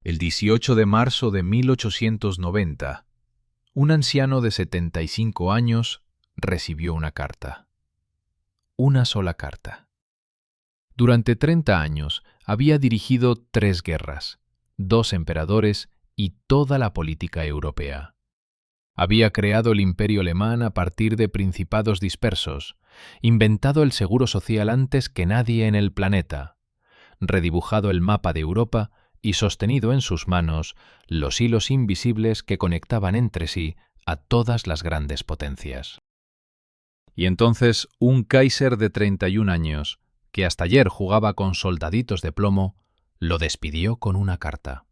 El 18 de marzo de 1890, un anciano de 75 años recibió una carta. Una sola carta. Durante 30 años había dirigido 3 guerras, 2 emperadores y toda la política europea. Había creado el imperio alemán a partir de principados dispersos, inventado el seguro social antes que nadie en el planeta, redibujado el mapa de Europa y sostenido en sus manos los hilos invisibles que conectaban entre sí a todas las grandes potencias. Y entonces un Kaiser de 31 años, que hasta ayer jugaba con soldaditos de plomo, lo despidió con una carta.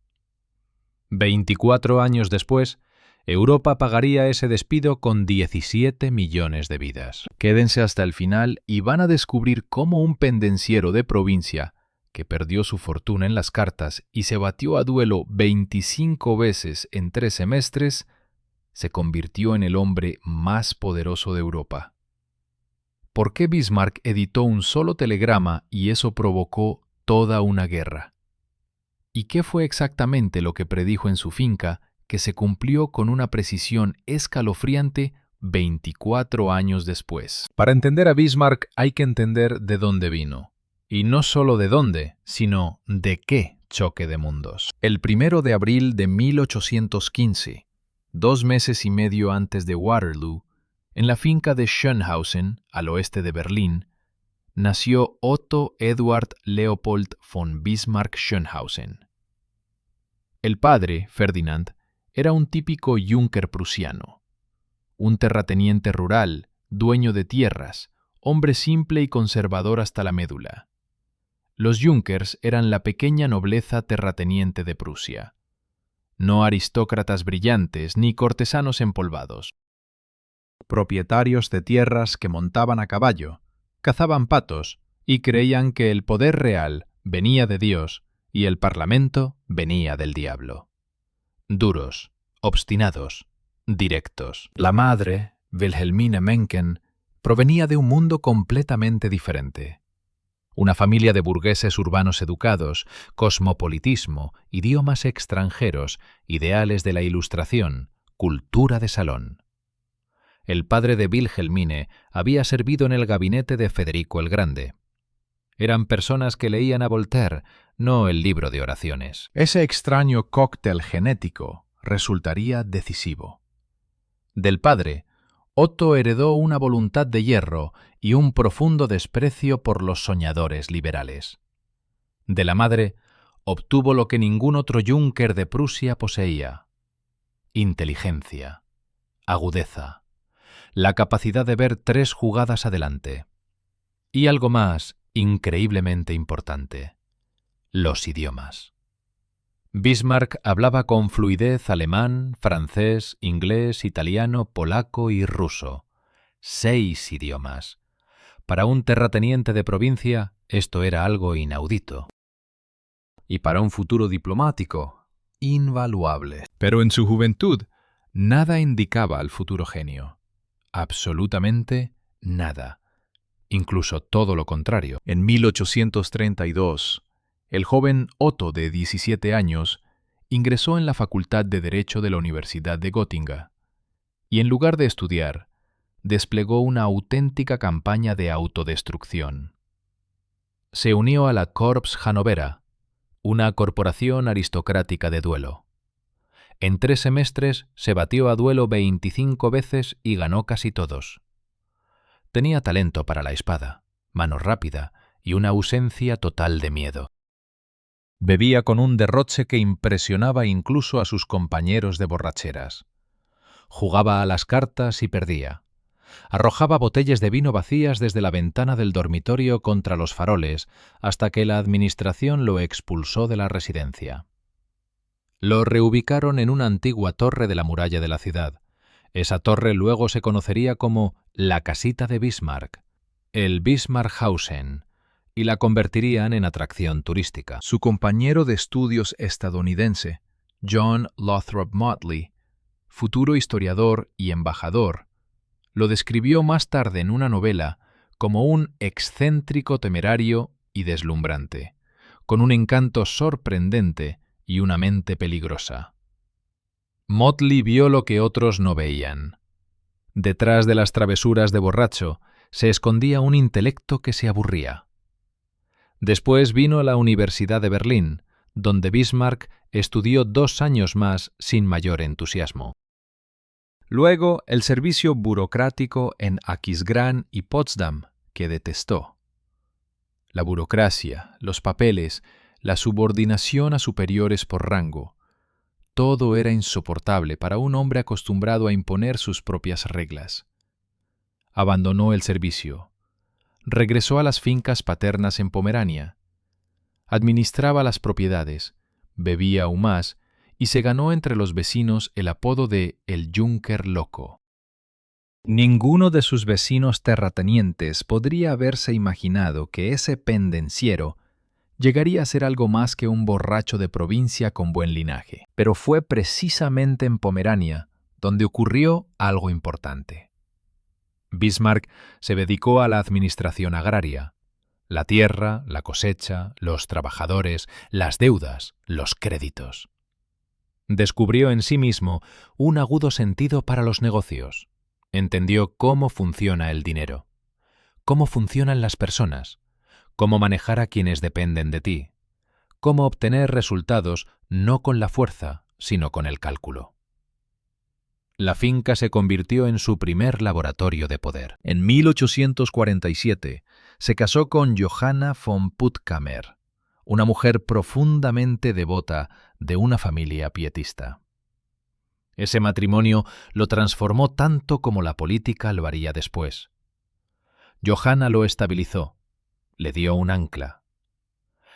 24 años después, Europa pagaría ese despido con 17 millones de vidas. Quédense hasta el final y van a descubrir cómo un pendenciero de provincia, que perdió su fortuna en las cartas y se batió a duelo 25 veces en 3 semestres, se convirtió en el hombre más poderoso de Europa. ¿Por qué Bismarck editó un solo telegrama y eso provocó toda una guerra? ¿Y qué fue exactamente lo que predijo en su finca, que se cumplió con una precisión escalofriante 24 años después? Para entender a Bismarck hay que entender de dónde vino. Y no solo de dónde, sino de qué choque de mundos. El 1 de abril de 1815, 2 meses y medio antes de Waterloo, en la finca de Schönhausen, al oeste de Berlín, nació Otto Eduard Leopold von Bismarck-Schönhausen. El padre, Ferdinand, era un típico Junker prusiano, un terrateniente rural, dueño de tierras, hombre simple y conservador hasta la médula. Los Junkers eran la pequeña nobleza terrateniente de Prusia, no aristócratas brillantes ni cortesanos empolvados. Propietarios de tierras que montaban a caballo, cazaban patos y creían que el poder real venía de Dios y el parlamento venía del diablo. Duros, obstinados, directos. La madre, Wilhelmine Mencken, provenía de un mundo completamente diferente. Una familia de burgueses urbanos educados, cosmopolitismo, idiomas extranjeros, ideales de la Ilustración, cultura de salón. El padre de Wilhelmine había servido en el gabinete de Federico el Grande. Eran personas que leían a Voltaire, no el libro de oraciones. Ese extraño cóctel genético resultaría decisivo. Del padre, Otto heredó una voluntad de hierro y un profundo desprecio por los soñadores liberales. De la madre, obtuvo lo que ningún otro Junker de Prusia poseía: inteligencia, agudeza, la capacidad de ver 3 jugadas adelante. Y algo más increíblemente importante: los idiomas. Bismarck hablaba con fluidez alemán, francés, inglés, italiano, polaco y ruso. 6 idiomas. Para un terrateniente de provincia, esto era algo inaudito. Y para un futuro diplomático, invaluable. Pero en su juventud, nada indicaba al futuro genio. Absolutamente nada. Incluso todo lo contrario. En 1832, el joven Otto, de 17 años, ingresó en la Facultad de Derecho de la Universidad de Gotinga, y en lugar de estudiar, desplegó una auténtica campaña de autodestrucción. Se unió a la Corps Hannovera, una corporación aristocrática de duelo. En 3 semestres se batió a duelo 25 veces y ganó casi todos. Tenía talento para la espada, mano rápida y una ausencia total de miedo. Bebía con un derroche que impresionaba incluso a sus compañeros de borracheras. Jugaba a las cartas y perdía. Arrojaba botellas de vino vacías desde la ventana del dormitorio contra los faroles hasta que la administración lo expulsó de la residencia. Lo reubicaron en una antigua torre de la muralla de la ciudad. Esa torre luego se conocería como la casita de Bismarck, el Bismarckhausen, y la convertirían en atracción turística. Su compañero de estudios estadounidense, John Lothrop Motley, futuro historiador y embajador, lo describió más tarde en una novela como un excéntrico temerario y deslumbrante, con un encanto sorprendente y una mente peligrosa. Motley vio lo que otros no veían. Detrás de las travesuras de borracho se escondía un intelecto que se aburría. Después vino a la Universidad de Berlín, donde Bismarck estudió 2 años más sin mayor entusiasmo. Luego, el servicio burocrático en Aquisgrán y Potsdam, que detestó. La burocracia, los papeles, la subordinación a superiores por rango, todo era insoportable para un hombre acostumbrado a imponer sus propias reglas. Abandonó el servicio. Regresó a las fincas paternas en Pomerania. Administraba las propiedades, bebía aún más y se ganó entre los vecinos el apodo de el Junker loco. Ninguno de sus vecinos terratenientes podría haberse imaginado que ese pendenciero llegaría a ser algo más que un borracho de provincia con buen linaje. Pero fue precisamente en Pomerania donde ocurrió algo importante. Bismarck se dedicó a la administración agraria. La tierra, la cosecha, los trabajadores, las deudas, los créditos. Descubrió en sí mismo un agudo sentido para los negocios. Entendió cómo funciona el dinero, cómo funcionan las personas, cómo manejar a quienes dependen de ti, cómo obtener resultados no con la fuerza, sino con el cálculo. La finca se convirtió en su primer laboratorio de poder. En 1847 se casó con Johanna von Puttkamer, una mujer profundamente devota de una familia pietista. Ese matrimonio lo transformó tanto como la política lo haría después. Johanna lo estabilizó, le dio un ancla.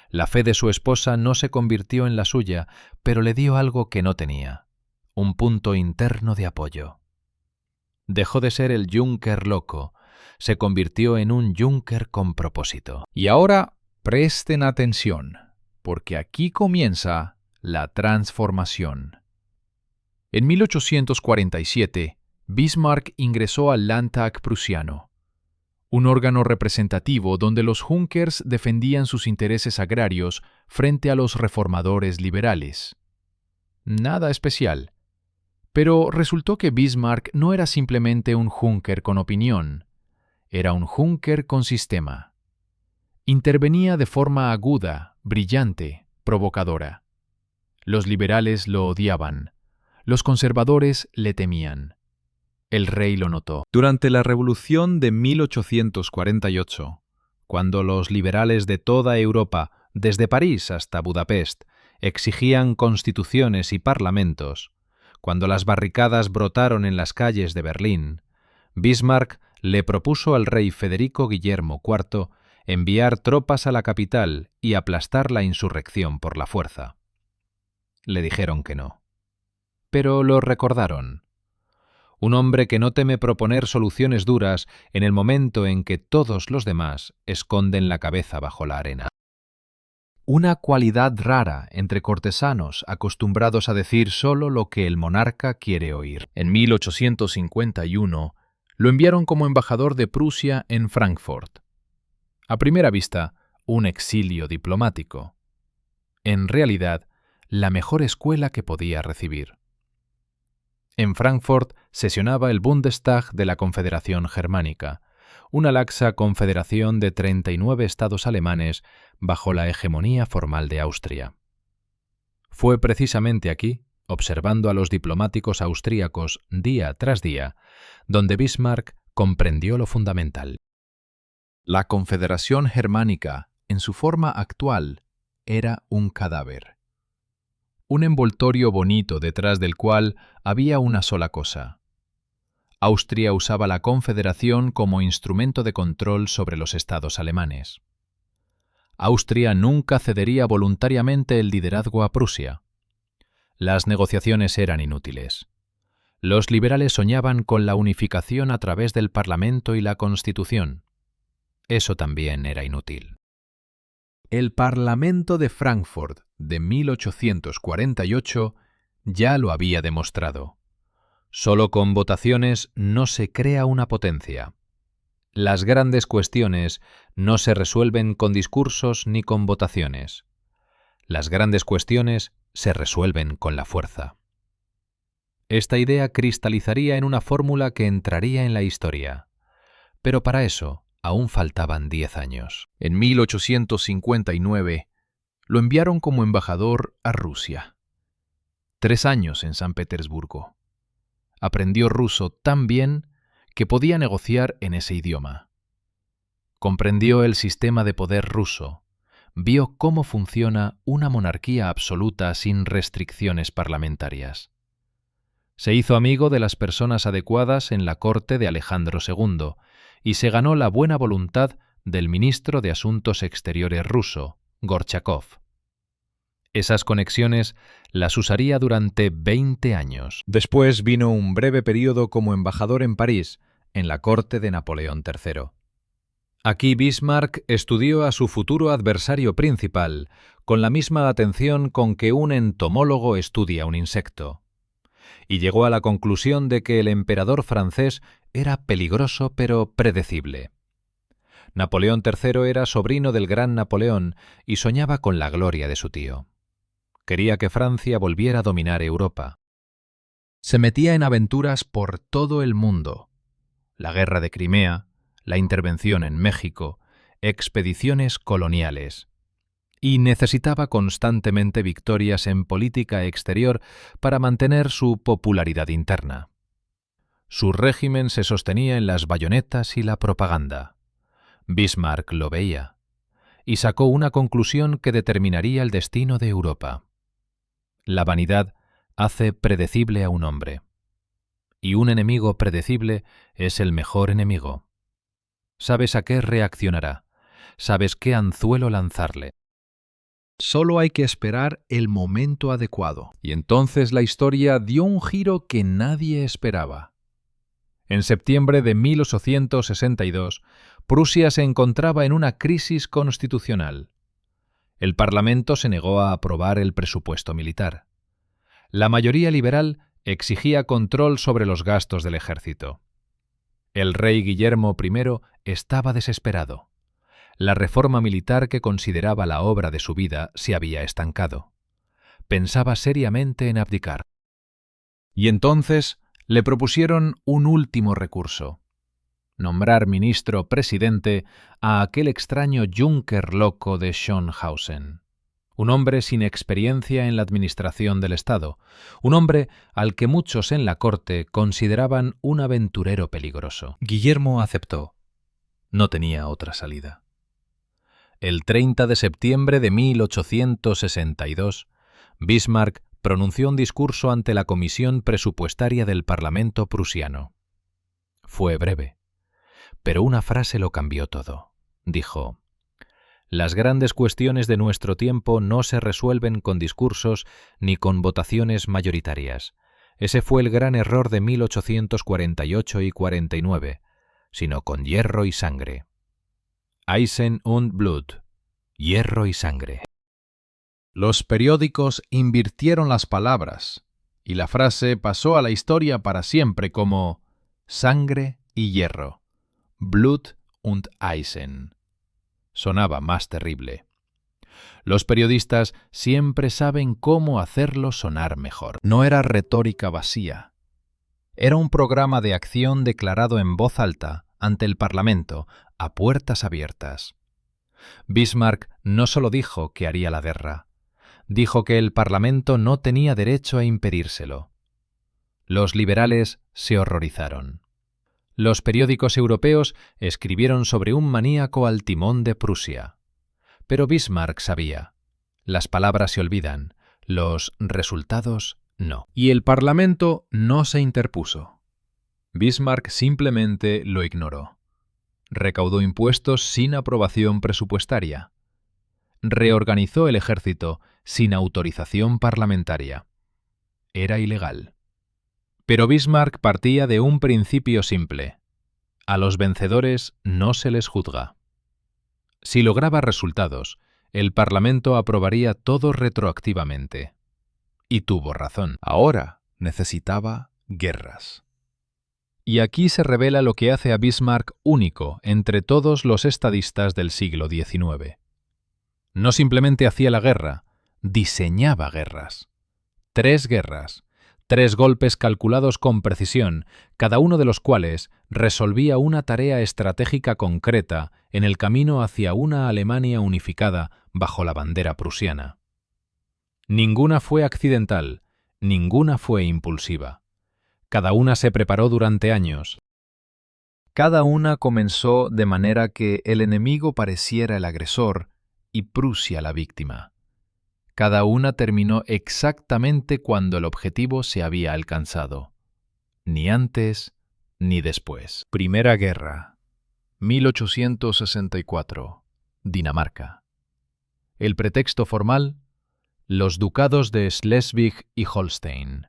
La fe de su esposa no se convirtió en la suya, pero le dio algo que no tenía, un punto interno de apoyo. Dejó de ser el Junker loco, se convirtió en un Junker con propósito. Y ahora presten atención, porque aquí comienza la transformación. En 1847, Bismarck ingresó al Landtag prusiano, un órgano representativo donde los Junkers defendían sus intereses agrarios frente a los reformadores liberales. Nada especial. Pero resultó que Bismarck no era simplemente un Junker con opinión, era un Junker con sistema. Intervenía de forma aguda, brillante, provocadora. Los liberales lo odiaban. Los conservadores le temían. El rey lo notó. Durante la Revolución de 1848, cuando los liberales de toda Europa, desde París hasta Budapest, exigían constituciones y parlamentos, cuando las barricadas brotaron en las calles de Berlín, Bismarck le propuso al rey Federico Guillermo IV enviar tropas a la capital y aplastar la insurrección por la fuerza. Le dijeron que no. Pero lo recordaron. Un hombre que no teme proponer soluciones duras en el momento en que todos los demás esconden la cabeza bajo la arena. Una cualidad rara entre cortesanos acostumbrados a decir solo lo que el monarca quiere oír. En 1851 lo enviaron como embajador de Prusia en Frankfurt. A primera vista, un exilio diplomático. En realidad, la mejor escuela que podía recibir. En Frankfurt sesionaba el Bundestag de la Confederación Germánica, una laxa confederación de 39 estados alemanes bajo la hegemonía formal de Austria. Fue precisamente aquí, observando a los diplomáticos austríacos día tras día, donde Bismarck comprendió lo fundamental. La Confederación Germánica, en su forma actual, era un cadáver. Un envoltorio bonito detrás del cual había una sola cosa. Austria usaba la Confederación como instrumento de control sobre los estados alemanes. Austria nunca cedería voluntariamente el liderazgo a Prusia. Las negociaciones eran inútiles. Los liberales soñaban con la unificación a través del Parlamento y la Constitución. Eso también era inútil. El Parlamento de Frankfurt de 1848 ya lo había demostrado. Solo con votaciones no se crea una potencia. Las grandes cuestiones no se resuelven con discursos ni con votaciones. Las grandes cuestiones se resuelven con la fuerza. Esta idea cristalizaría en una fórmula que entraría en la historia. Pero para eso aún faltaban 10 años. En 1859 lo enviaron como embajador a Rusia. 3 años en San Petersburgo. Aprendió ruso tan bien que podía negociar en ese idioma. Comprendió el sistema de poder ruso, vio cómo funciona una monarquía absoluta sin restricciones parlamentarias. Se hizo amigo de las personas adecuadas en la corte de Alejandro II y se ganó la buena voluntad del ministro de Asuntos Exteriores ruso, Gorchakov. Esas conexiones las usaría durante 20 años. Después vino un breve periodo como embajador en París, en la corte de Napoleón III. Aquí Bismarck estudió a su futuro adversario principal con la misma atención con que un entomólogo estudia un insecto. Y llegó a la conclusión de que el emperador francés era peligroso pero predecible. Napoleón III era sobrino del gran Napoleón y soñaba con la gloria de su tío. Quería que Francia volviera a dominar Europa. Se metía en aventuras por todo el mundo. La guerra de Crimea, la intervención en México, expediciones coloniales. Y necesitaba constantemente victorias en política exterior para mantener su popularidad interna. Su régimen se sostenía en las bayonetas y la propaganda. Bismarck lo veía y sacó una conclusión que determinaría el destino de Europa. La vanidad hace predecible a un hombre, y un enemigo predecible es el mejor enemigo. Sabes a qué reaccionará, sabes qué anzuelo lanzarle. Solo hay que esperar el momento adecuado. Y entonces la historia dio un giro que nadie esperaba. En septiembre de 1862, Prusia se encontraba en una crisis constitucional. El Parlamento se negó a aprobar el presupuesto militar. La mayoría liberal exigía control sobre los gastos del ejército. El rey Guillermo I estaba desesperado. La reforma militar que consideraba la obra de su vida se había estancado. Pensaba seriamente en abdicar. Y entonces le propusieron un último recurso: nombrar ministro-presidente a aquel extraño Junker loco de Schönhausen, un hombre sin experiencia en la administración del Estado, un hombre al que muchos en la corte consideraban un aventurero peligroso. Guillermo aceptó. No tenía otra salida. El 30 de septiembre de 1862, Bismarck pronunció un discurso ante la Comisión Presupuestaria del Parlamento prusiano. Fue breve, pero una frase lo cambió todo. Dijo: «Las grandes cuestiones de nuestro tiempo no se resuelven con discursos ni con votaciones mayoritarias. Ese fue el gran error de 1848 y 49, sino con hierro y sangre». Eisen und Blut, hierro y sangre. Los periódicos invirtieron las palabras, y la frase pasó a la historia para siempre como sangre y hierro, Blut und Eisen. Sonaba más terrible. Los periodistas siempre saben cómo hacerlo sonar mejor. No era retórica vacía. Era un programa de acción declarado en voz alta ante el Parlamento, a puertas abiertas. Bismarck no solo dijo que haría la guerra, dijo que el Parlamento no tenía derecho a impedírselo. Los liberales se horrorizaron. Los periódicos europeos escribieron sobre un maníaco al timón de Prusia. Pero Bismarck sabía: las palabras se olvidan, los resultados no. Y el Parlamento no se interpuso. Bismarck simplemente lo ignoró. Recaudó impuestos sin aprobación presupuestaria. Reorganizó el ejército sin autorización parlamentaria. Era ilegal. Pero Bismarck partía de un principio simple: a los vencedores no se les juzga. Si lograba resultados, el Parlamento aprobaría todo retroactivamente. Y tuvo razón. Ahora necesitaba guerras. Y aquí se revela lo que hace a Bismarck único entre todos los estadistas del siglo XIX. No simplemente hacía la guerra, diseñaba guerras. 3 guerras, 3 golpes calculados con precisión, cada uno de los cuales resolvía una tarea estratégica concreta en el camino hacia una Alemania unificada bajo la bandera prusiana. Ninguna fue accidental, ninguna fue impulsiva. Cada una se preparó durante años. Cada una comenzó de manera que el enemigo pareciera el agresor y Prusia la víctima. Cada una terminó exactamente cuando el objetivo se había alcanzado. Ni antes ni después. Primera Guerra, 1864. Dinamarca. El pretexto formal: los ducados de Schleswig y Holstein.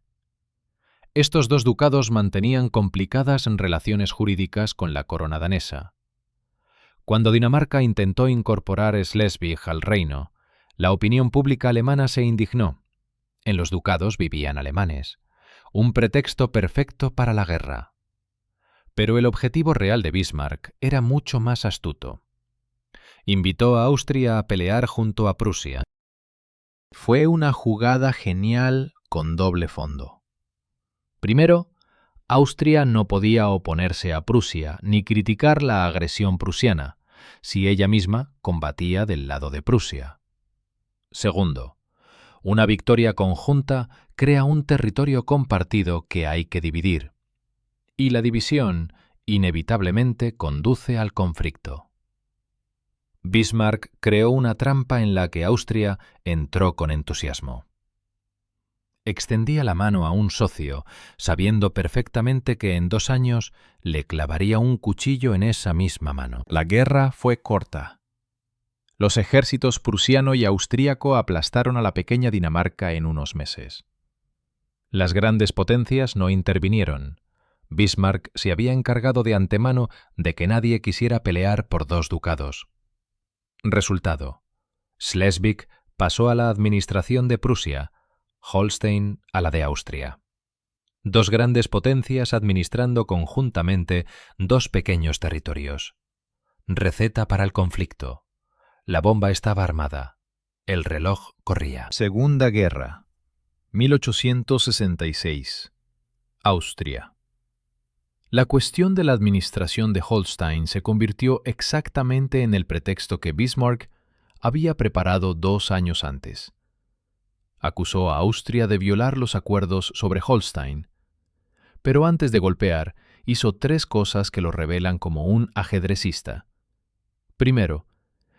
Estos 2 ducados mantenían complicadas relaciones jurídicas con la corona danesa. Cuando Dinamarca intentó incorporar Schleswig al reino, la opinión pública alemana se indignó. En los ducados vivían alemanes. Un pretexto perfecto para la guerra. Pero el objetivo real de Bismarck era mucho más astuto. Invitó a Austria a pelear junto a Prusia. Fue una jugada genial con doble fondo. Primero, Austria no podía oponerse a Prusia ni criticar la agresión prusiana, si ella misma combatía del lado de Prusia. Segundo, una victoria conjunta crea un territorio compartido que hay que dividir, y la división inevitablemente conduce al conflicto. Bismarck creó una trampa en la que Austria entró con entusiasmo. Extendía la mano a un socio, sabiendo perfectamente que en 2 años le clavaría un cuchillo en esa misma mano. La guerra fue corta. Los ejércitos prusiano y austríaco aplastaron a la pequeña Dinamarca en unos meses. Las grandes potencias no intervinieron. Bismarck se había encargado de antemano de que nadie quisiera pelear por 2 ducados. Resultado: Schleswig pasó a la administración de Prusia, Holstein a la de Austria. 2 grandes potencias administrando conjuntamente 2 pequeños territorios. Receta para el conflicto. La bomba estaba armada. El reloj corría. Segunda Guerra, 1866. Austria. La cuestión de la administración de Holstein se convirtió exactamente en el pretexto que Bismarck había preparado 2 años antes. Acusó a Austria de violar los acuerdos sobre Holstein, pero antes de golpear, hizo 3 cosas que lo revelan como un ajedrecista. Primero,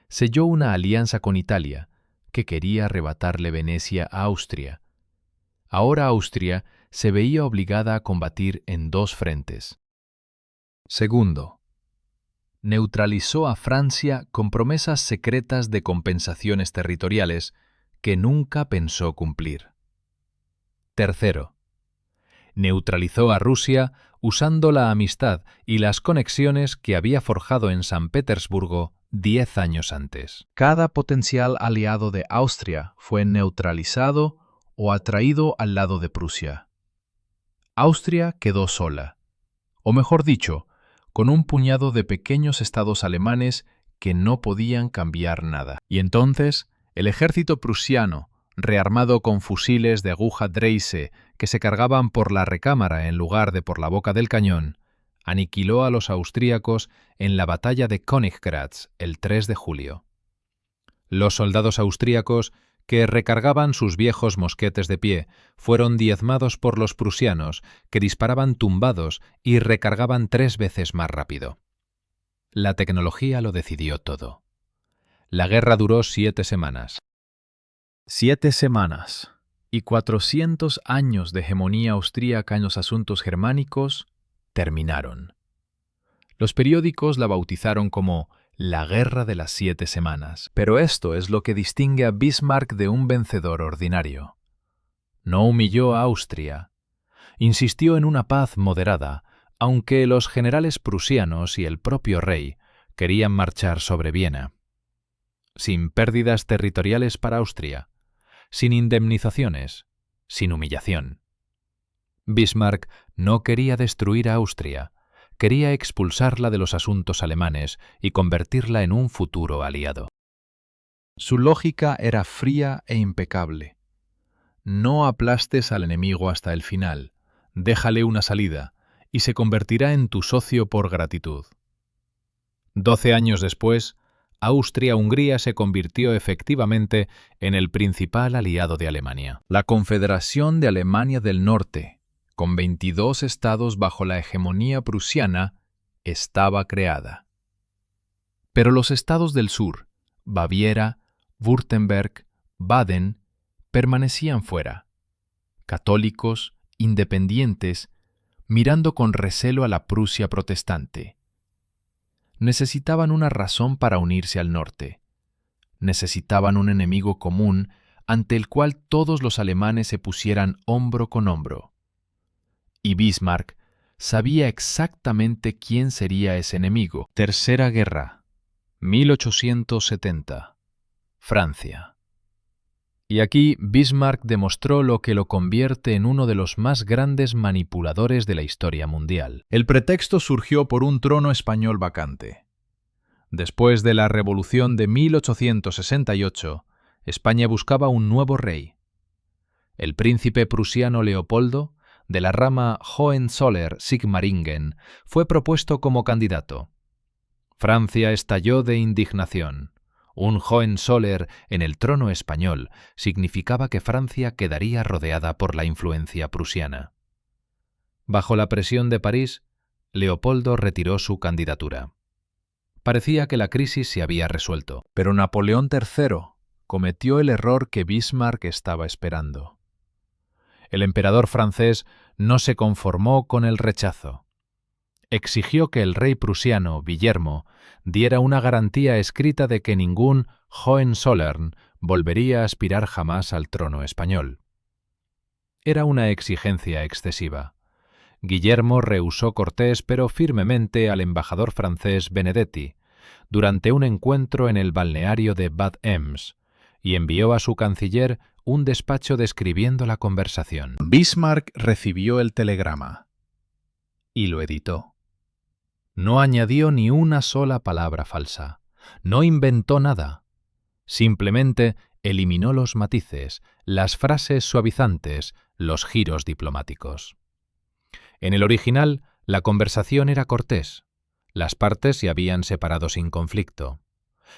selló una alianza con Italia, que quería arrebatarle Venecia a Austria. Ahora Austria se veía obligada a combatir en 2 frentes. Segundo, neutralizó a Francia con promesas secretas de compensaciones territoriales que nunca pensó cumplir. Tercero, neutralizó a Rusia usando la amistad y las conexiones que había forjado en San Petersburgo 10 años antes. Cada potencial aliado de Austria fue neutralizado o atraído al lado de Prusia. Austria quedó sola, o mejor dicho, con un puñado de pequeños estados alemanes que no podían cambiar nada. Y entonces, el ejército prusiano, rearmado con fusiles de aguja Dreyse que se cargaban por la recámara en lugar de por la boca del cañón, aniquiló a los austríacos en la batalla de Königgrätz el 3 de julio. Los soldados austríacos, que recargaban sus viejos mosquetes de pie, fueron diezmados por los prusianos, que disparaban tumbados y recargaban 3 veces más rápido. La tecnología lo decidió todo. La guerra duró 7 semanas. 7 semanas y 400 años de hegemonía austríaca en los asuntos germánicos terminaron. Los periódicos la bautizaron como la Guerra de las 7 semanas, pero esto es lo que distingue a Bismarck de un vencedor ordinario. No humilló a Austria. Insistió en una paz moderada, aunque los generales prusianos y el propio rey querían marchar sobre Viena. Sin pérdidas territoriales para Austria, sin indemnizaciones, sin humillación. Bismarck no quería destruir a Austria, quería expulsarla de los asuntos alemanes y convertirla en un futuro aliado. Su lógica era fría e impecable. No aplastes al enemigo hasta el final, déjale una salida, y se convertirá en tu socio por gratitud. 12 años después, Austria-Hungría se convirtió efectivamente en el principal aliado de Alemania. La Confederación de Alemania del Norte, con 22 estados bajo la hegemonía prusiana, estaba creada. Pero los estados del sur, Baviera, Württemberg, Baden, permanecían fuera, católicos, independientes, mirando con recelo a la Prusia protestante. Necesitaban una razón para unirse al norte. Necesitaban un enemigo común ante el cual todos los alemanes se pusieran hombro con hombro. Y Bismarck sabía exactamente quién sería ese enemigo. Tercera Guerra, 1870. Francia. Y aquí Bismarck demostró lo que lo convierte en uno de los más grandes manipuladores de la historia mundial. El pretexto surgió por un trono español vacante. Después de la Revolución de 1868, España buscaba un nuevo rey. El príncipe prusiano Leopoldo, de la rama Hohenzollern-Sigmaringen, fue propuesto como candidato. Francia estalló de indignación. Un Hohenzollern en el trono español significaba que Francia quedaría rodeada por la influencia prusiana. Bajo la presión de París, Leopoldo retiró su candidatura. Parecía que la crisis se había resuelto, pero Napoleón III cometió el error que Bismarck estaba esperando. El emperador francés no se conformó con el rechazo. Exigió que el rey prusiano, Guillermo, diera una garantía escrita de que ningún Hohenzollern volvería a aspirar jamás al trono español. Era una exigencia excesiva. Guillermo rehusó cortés pero firmemente al embajador francés Benedetti durante un encuentro en el balneario de Bad Ems y envió a su canciller un despacho describiendo la conversación. Bismarck recibió el telegrama y lo editó. No añadió ni una sola palabra falsa, no inventó nada. Simplemente eliminó los matices, las frases suavizantes, los giros diplomáticos. En el original, la conversación era cortés. Las partes se habían separado sin conflicto.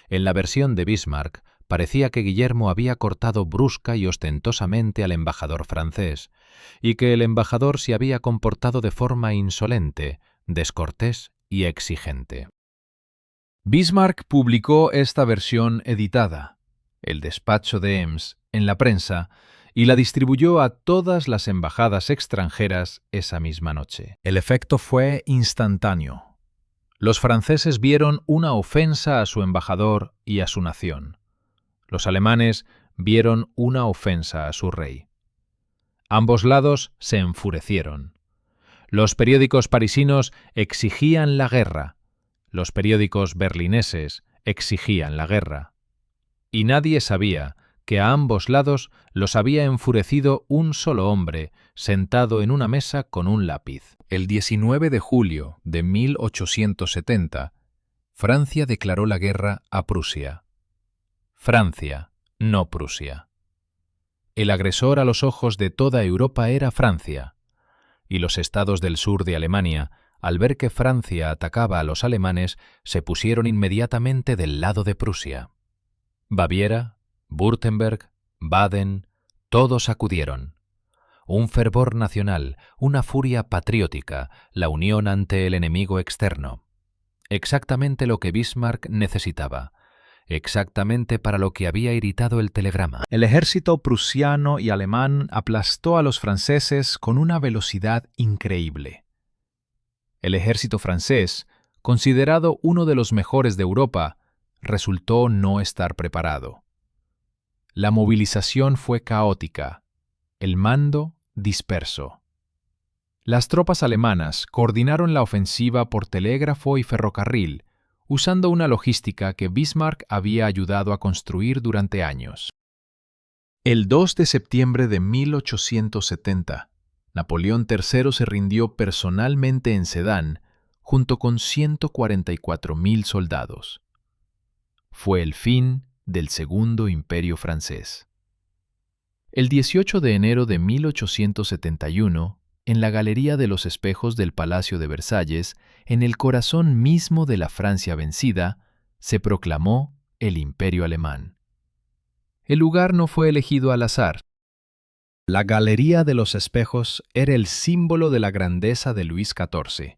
En la versión de Bismarck, parecía que Guillermo había cortado brusca y ostentosamente al embajador francés, y que el embajador se había comportado de forma insolente, descortés y exigente. Bismarck publicó esta versión editada, el despacho de Ems, en la prensa, y la distribuyó a todas las embajadas extranjeras esa misma noche. El efecto fue instantáneo. Los franceses vieron una ofensa a su embajador y a su nación. Los alemanes vieron una ofensa a su rey. Ambos lados se enfurecieron. Los periódicos parisinos exigían la guerra. Los periódicos berlineses exigían la guerra. Y nadie sabía que a ambos lados los había enfurecido un solo hombre sentado en una mesa con un lápiz. El 19 de julio de 1870, Francia declaró la guerra a Prusia. Francia, no Prusia. El agresor a los ojos de toda Europa era Francia, y los estados del sur de Alemania, al ver que Francia atacaba a los alemanes, se pusieron inmediatamente del lado de Prusia. Baviera, Württemberg, Baden, todos acudieron. Un fervor nacional, una furia patriótica, la unión ante el enemigo externo. Exactamente lo que Bismarck necesitaba, exactamente para lo que había irritado el telegrama. El ejército prusiano y alemán aplastó a los franceses con una velocidad increíble. El ejército francés, considerado uno de los mejores de Europa, resultó no estar preparado. La movilización fue caótica, el mando disperso. Las tropas alemanas coordinaron la ofensiva por telégrafo y ferrocarril, usando una logística que Bismarck había ayudado a construir durante años. El 2 de septiembre de 1870, Napoleón III se rindió personalmente en Sedán, junto con 144.000 soldados. Fue el fin del Segundo Imperio francés. El 18 de enero de 1871, en la Galería de los Espejos del Palacio de Versalles, en el corazón mismo de la Francia vencida, se proclamó el Imperio alemán. El lugar no fue elegido al azar. La Galería de los Espejos era el símbolo de la grandeza de Luis XIV,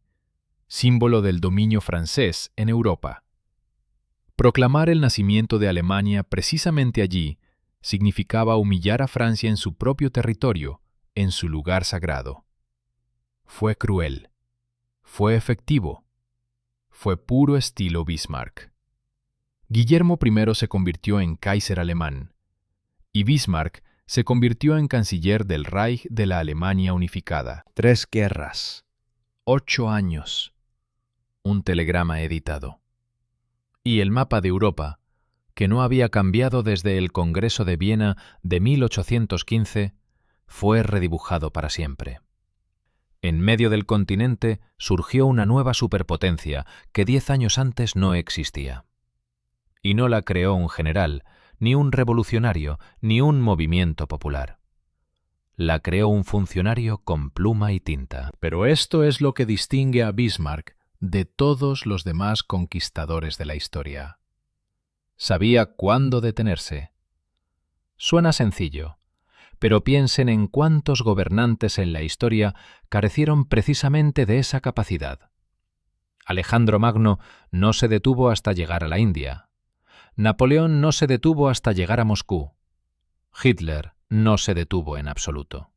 símbolo del dominio francés en Europa. Proclamar el nacimiento de Alemania precisamente allí significaba humillar a Francia en su propio territorio, en su lugar sagrado. Fue cruel, fue efectivo, fue puro estilo Bismarck. Guillermo I se convirtió en Kaiser alemán, y Bismarck se convirtió en canciller del Reich de la Alemania unificada. 3 guerras, 8 años, un telegrama editado. Y el mapa de Europa, que no había cambiado desde el Congreso de Viena de 1815, fue redibujado para siempre. En medio del continente surgió una nueva superpotencia que 10 años antes no existía. Y no la creó un general, ni un revolucionario, ni un movimiento popular. La creó un funcionario con pluma y tinta. Pero esto es lo que distingue a Bismarck de todos los demás conquistadores de la historia. Sabía cuándo detenerse. Suena sencillo, pero piensen en cuántos gobernantes en la historia carecieron precisamente de esa capacidad. Alejandro Magno no se detuvo hasta llegar a la India. Napoleón no se detuvo hasta llegar a Moscú. Hitler no se detuvo en absoluto.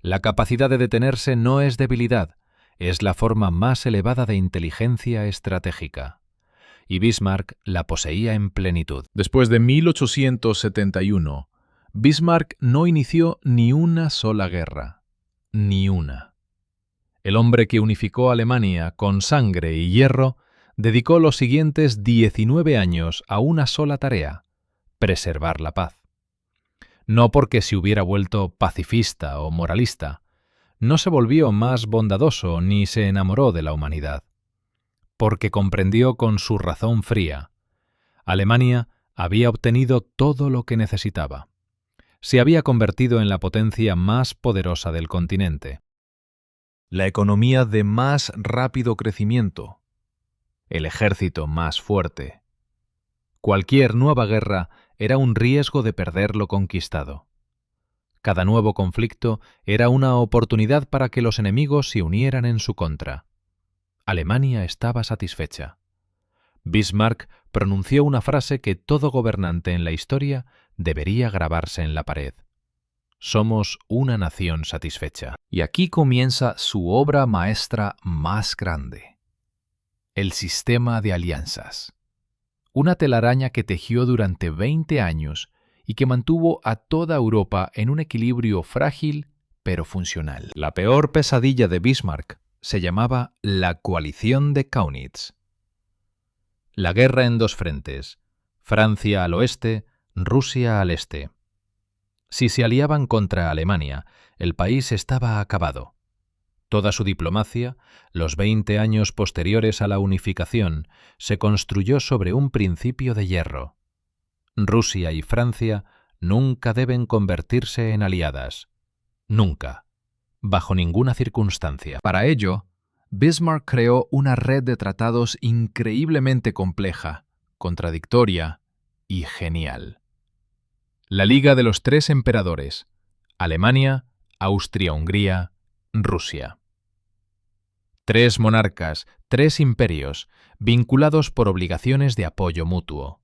La capacidad de detenerse no es debilidad, es la forma más elevada de inteligencia estratégica. Y Bismarck la poseía en plenitud. Después de 1871, Bismarck no inició ni una sola guerra. Ni una. El hombre que unificó Alemania con sangre y hierro dedicó los siguientes 19 años a una sola tarea: preservar la paz. No porque se hubiera vuelto pacifista o moralista, no se volvió más bondadoso ni se enamoró de la humanidad. Porque comprendió con su razón fría: Alemania había obtenido todo lo que necesitaba. Se había convertido en la potencia más poderosa del continente. La economía de más rápido crecimiento. El ejército más fuerte. Cualquier nueva guerra era un riesgo de perder lo conquistado. Cada nuevo conflicto era una oportunidad para que los enemigos se unieran en su contra. Alemania estaba satisfecha. Bismarck pronunció una frase que todo gobernante en la historia debería grabarse en la pared: somos una nación satisfecha. Y aquí comienza su obra maestra más grande: el sistema de alianzas. Una telaraña que tejió durante 20 años y que mantuvo a toda Europa en un equilibrio frágil pero funcional. La peor pesadilla de Bismarck se llamaba la coalición de Kaunitz. La guerra en dos frentes: Francia al oeste, Rusia al este. Si se aliaban contra Alemania, el país estaba acabado. Toda su diplomacia, los 20 años posteriores a la unificación, se construyó sobre un principio de hierro. Rusia y Francia nunca deben convertirse en aliadas. Nunca. Bajo ninguna circunstancia. Para ello, Bismarck creó una red de tratados increíblemente compleja, contradictoria y genial. La Liga de los Tres Emperadores: Alemania, Austria-Hungría, Rusia. 3 monarcas, 3 imperios, vinculados por obligaciones de apoyo mutuo.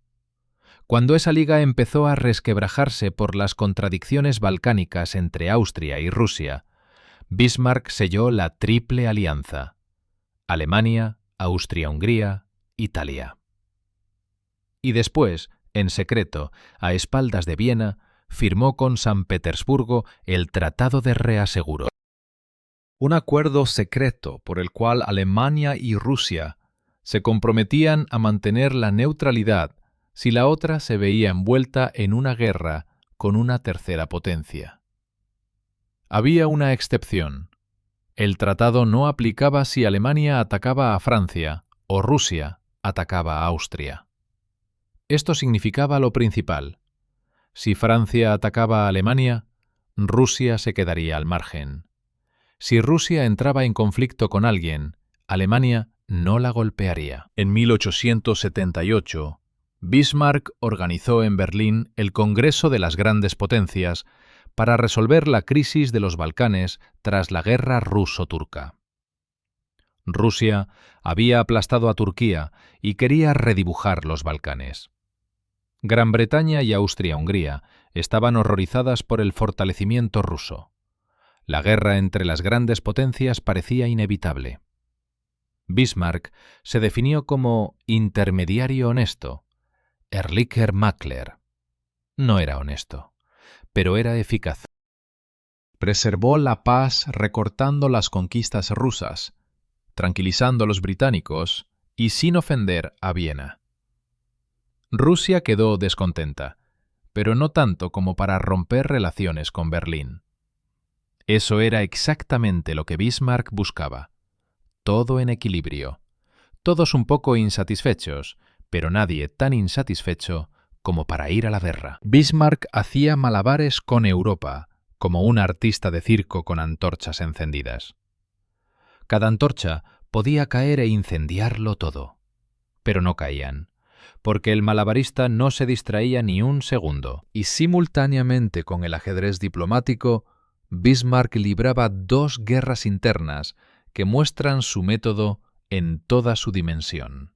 Cuando esa liga empezó a resquebrajarse por las contradicciones balcánicas entre Austria y Rusia, Bismarck selló la Triple Alianza: Alemania, Austria-Hungría, Italia. Y después, en secreto, a espaldas de Viena, firmó con San Petersburgo el Tratado de Reaseguro. Un acuerdo secreto por el cual Alemania y Rusia se comprometían a mantener la neutralidad si la otra se veía envuelta en una guerra con una tercera potencia. Había una excepción. El tratado no aplicaba si Alemania atacaba a Francia o Rusia atacaba a Austria. Esto significaba lo principal. Si Francia atacaba a Alemania, Rusia se quedaría al margen. Si Rusia entraba en conflicto con alguien, Alemania no la golpearía. En 1878, Bismarck organizó en Berlín el Congreso de las Grandes Potencias para resolver la crisis de los Balcanes tras la guerra ruso-turca. Rusia había aplastado a Turquía y quería redibujar los Balcanes. Gran Bretaña y Austria-Hungría estaban horrorizadas por el fortalecimiento ruso. La guerra entre las grandes potencias parecía inevitable. Bismarck se definió como intermediario honesto, Ehrlicher Makler. No era honesto, pero era eficaz. Preservó la paz recortando las conquistas rusas, tranquilizando a los británicos y sin ofender a Viena. Rusia quedó descontenta, pero no tanto como para romper relaciones con Berlín. Eso era exactamente lo que Bismarck buscaba. Todo en equilibrio. Todos un poco insatisfechos, pero nadie tan insatisfecho como para ir a la guerra. Bismarck hacía malabares con Europa, como un artista de circo con antorchas encendidas. Cada antorcha podía caer e incendiarlo todo. Pero no caían, porque el malabarista no se distraía ni un segundo. Y simultáneamente con el ajedrez diplomático, Bismarck libraba dos guerras internas que muestran su método en toda su dimensión.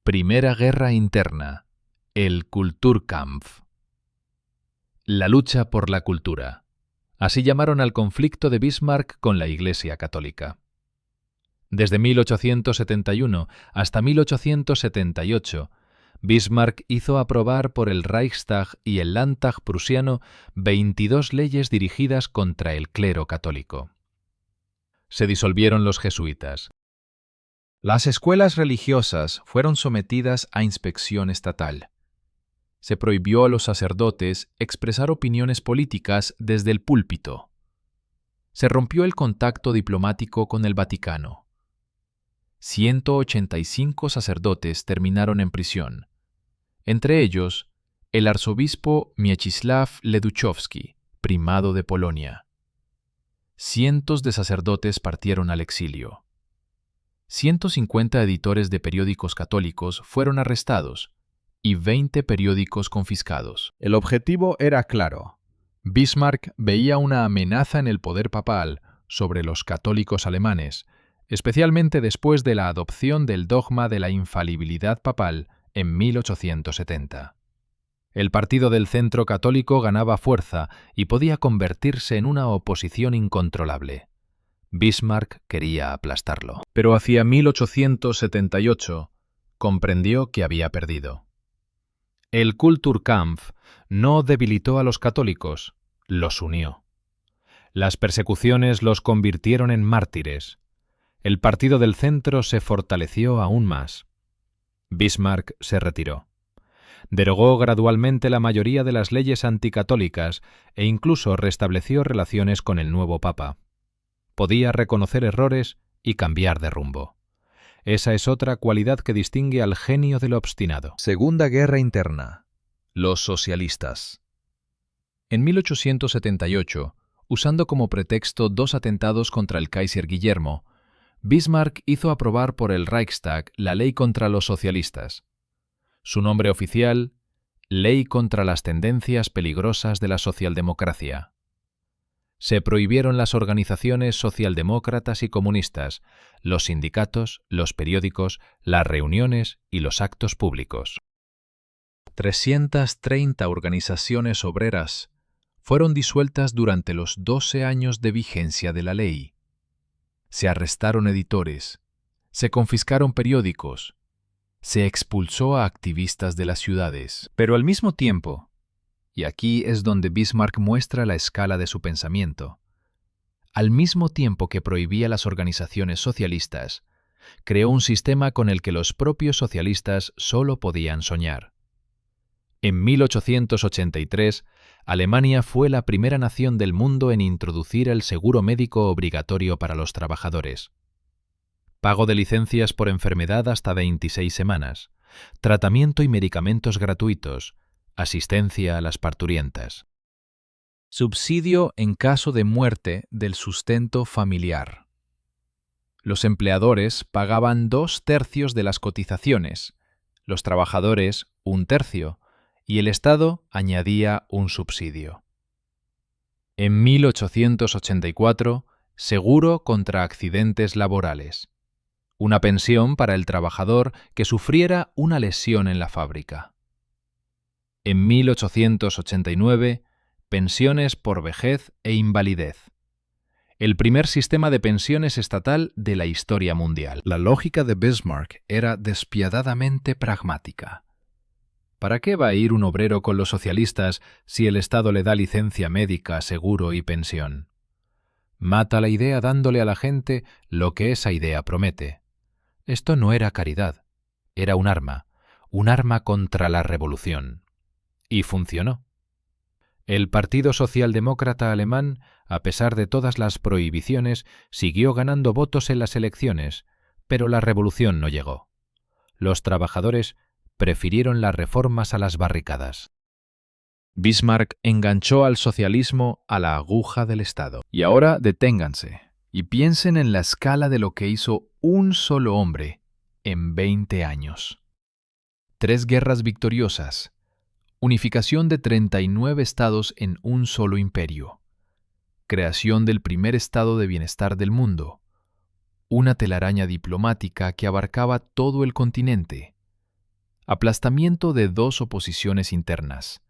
Primera guerra interna, el Kulturkampf. La lucha por la cultura. Así llamaron al conflicto de Bismarck con la Iglesia Católica. Desde 1871 hasta 1878, Bismarck hizo aprobar por el Reichstag y el Landtag prusiano 22 leyes dirigidas contra el clero católico. Se disolvieron los jesuitas. Las escuelas religiosas fueron sometidas a inspección estatal. Se prohibió a los sacerdotes expresar opiniones políticas desde el púlpito. Se rompió el contacto diplomático con el Vaticano. 185 sacerdotes terminaron en prisión, entre ellos el arzobispo Mieczysław Leduchowski, primado de Polonia. Cientos de sacerdotes partieron al exilio. 150 editores de periódicos católicos fueron arrestados y 20 periódicos confiscados. El objetivo era claro. Bismarck veía una amenaza en el poder papal sobre los católicos alemanes, especialmente después de la adopción del dogma de la infalibilidad papal en 1870. El partido del centro católico ganaba fuerza y podía convertirse en una oposición incontrolable. Bismarck quería aplastarlo. Pero hacia 1878 comprendió que había perdido. El Kulturkampf no debilitó a los católicos, los unió. Las persecuciones los convirtieron en mártires. El partido del centro se fortaleció aún más. Bismarck se retiró. Derogó gradualmente la mayoría de las leyes anticatólicas e incluso restableció relaciones con el nuevo papa. Podía reconocer errores y cambiar de rumbo. Esa es otra cualidad que distingue al genio del obstinado. Segunda Guerra Interna. Los socialistas. En 1878, usando como pretexto dos atentados contra el Kaiser Guillermo, Bismarck hizo aprobar por el Reichstag la ley contra los socialistas. Su nombre oficial, Ley contra las tendencias peligrosas de la socialdemocracia. Se prohibieron las organizaciones socialdemócratas y comunistas, los sindicatos, los periódicos, las reuniones y los actos públicos. 330 organizaciones obreras fueron disueltas durante los 12 años de vigencia de la ley. Se arrestaron editores, se confiscaron periódicos, se expulsó a activistas de las ciudades. Pero al mismo tiempo, y aquí es donde Bismarck muestra la escala de su pensamiento, al mismo tiempo que prohibía las organizaciones socialistas, creó un sistema con el que los propios socialistas solo podían soñar. En 1883, Alemania fue la primera nación del mundo en introducir el seguro médico obligatorio para los trabajadores. Pago de licencias por enfermedad hasta 26 semanas, tratamiento y medicamentos gratuitos, asistencia a las parturientas. Subsidio en caso de muerte del sustento familiar. Los empleadores pagaban 2/3 de las cotizaciones, los trabajadores 1/3, y el Estado añadía un subsidio. En 1884, seguro contra accidentes laborales. Una pensión para el trabajador que sufriera una lesión en la fábrica. En 1889, pensiones por vejez e invalidez. El primer sistema de pensiones estatal de la historia mundial. La lógica de Bismarck era despiadadamente pragmática. ¿Para qué va a ir un obrero con los socialistas si el Estado le da licencia médica, seguro y pensión? Mata la idea dándole a la gente lo que esa idea promete. Esto no era caridad, era un arma contra la revolución. Y funcionó. El Partido Socialdemócrata alemán, a pesar de todas las prohibiciones, siguió ganando votos en las elecciones, pero la revolución no llegó. Los trabajadores prefirieron las reformas a las barricadas. Bismarck enganchó al socialismo a la aguja del Estado. Y ahora deténganse y piensen en la escala de lo que hizo un solo hombre en 20 años. 3 guerras victoriosas, unificación de 39 estados en un solo imperio, creación del primer estado de bienestar del mundo, una telaraña diplomática que abarcaba todo el continente, aplastamiento de 2 oposiciones internas,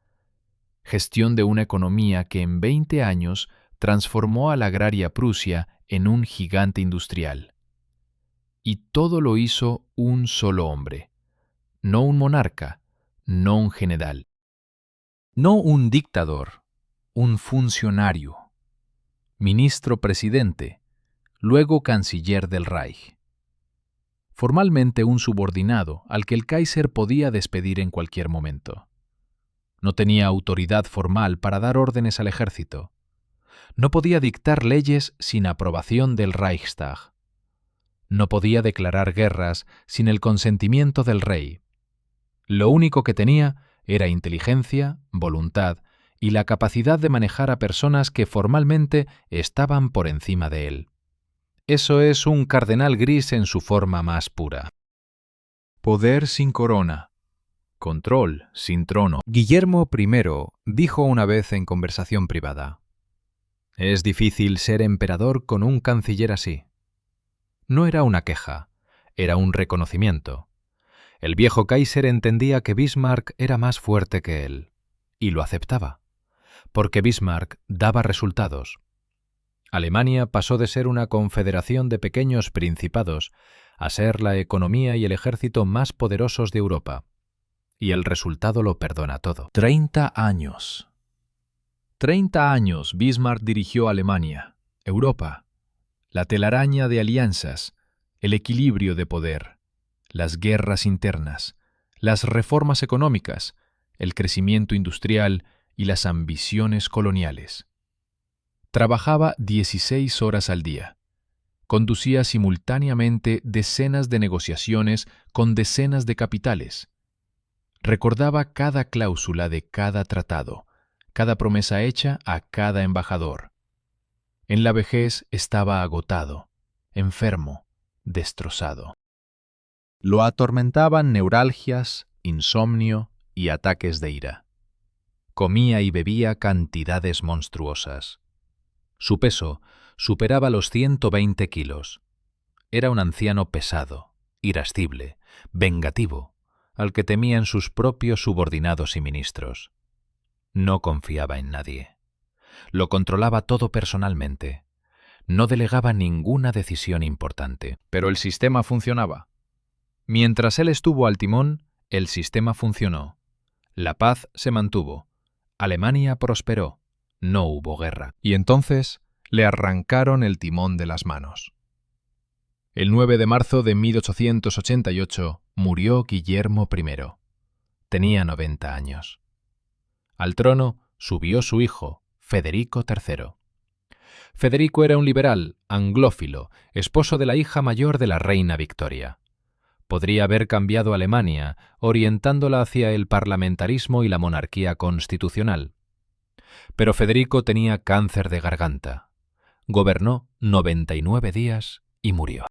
gestión de una economía que en 20 años transformó a la agraria Prusia en un gigante industrial. Y todo lo hizo un solo hombre, no un monarca, no un general, no un dictador, un funcionario, ministro-presidente, luego canciller del Reich. Formalmente un subordinado al que el Kaiser podía despedir en cualquier momento. No tenía autoridad formal para dar órdenes al ejército. No podía dictar leyes sin aprobación del Reichstag. No podía declarar guerras sin el consentimiento del rey. Lo único que tenía era inteligencia, voluntad y la capacidad de manejar a personas que formalmente estaban por encima de él. Eso es un cardenal gris en su forma más pura. Poder sin corona. Control sin trono. Guillermo I dijo una vez en conversación privada: «Es difícil ser emperador con un canciller así». No era una queja, era un reconocimiento. El viejo Kaiser entendía que Bismarck era más fuerte que él, y lo aceptaba, porque Bismarck daba resultados. Alemania pasó de ser una confederación de pequeños principados a ser la economía y el ejército más poderosos de Europa. Y el resultado lo perdona todo. 30 años. 30 años Bismarck dirigió Alemania, Europa, la telaraña de alianzas, el equilibrio de poder, las guerras internas, las reformas económicas, el crecimiento industrial y las ambiciones coloniales. Trabajaba 16 horas al día. Conducía simultáneamente decenas de negociaciones con decenas de capitales. Recordaba cada cláusula de cada tratado, cada promesa hecha a cada embajador. En la vejez estaba agotado, enfermo, destrozado. Lo atormentaban neuralgias, insomnio y ataques de ira. Comía y bebía cantidades monstruosas. Su peso superaba los 120 kilos. Era un anciano pesado, irascible, vengativo, al que temían sus propios subordinados y ministros. No confiaba en nadie. Lo controlaba todo personalmente. No delegaba ninguna decisión importante. Pero el sistema funcionaba. Mientras él estuvo al timón, el sistema funcionó. La paz se mantuvo. Alemania prosperó. No hubo guerra. Y entonces le arrancaron el timón de las manos. El 9 de marzo de 1888 murió Guillermo I. Tenía 90 años. Al trono subió su hijo, Federico III. Federico era un liberal, anglófilo, esposo de la hija mayor de la reina Victoria. Podría haber cambiado Alemania, orientándola hacia el parlamentarismo y la monarquía constitucional. Pero Federico tenía cáncer de garganta. Gobernó 99 días y murió.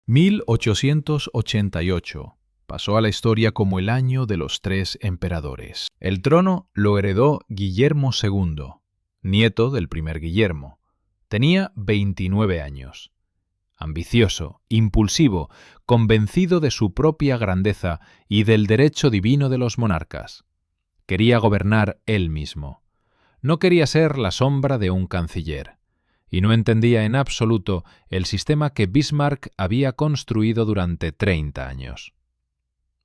1888 pasó a la historia como el año de los 3 emperadores. El trono lo heredó Guillermo II, nieto del primer Guillermo. Tenía 29 años. Ambicioso, impulsivo, convencido de su propia grandeza y del derecho divino de los monarcas. Quería gobernar él mismo. No quería ser la sombra de un canciller, y no entendía en absoluto el sistema que Bismarck había construido durante 30 años.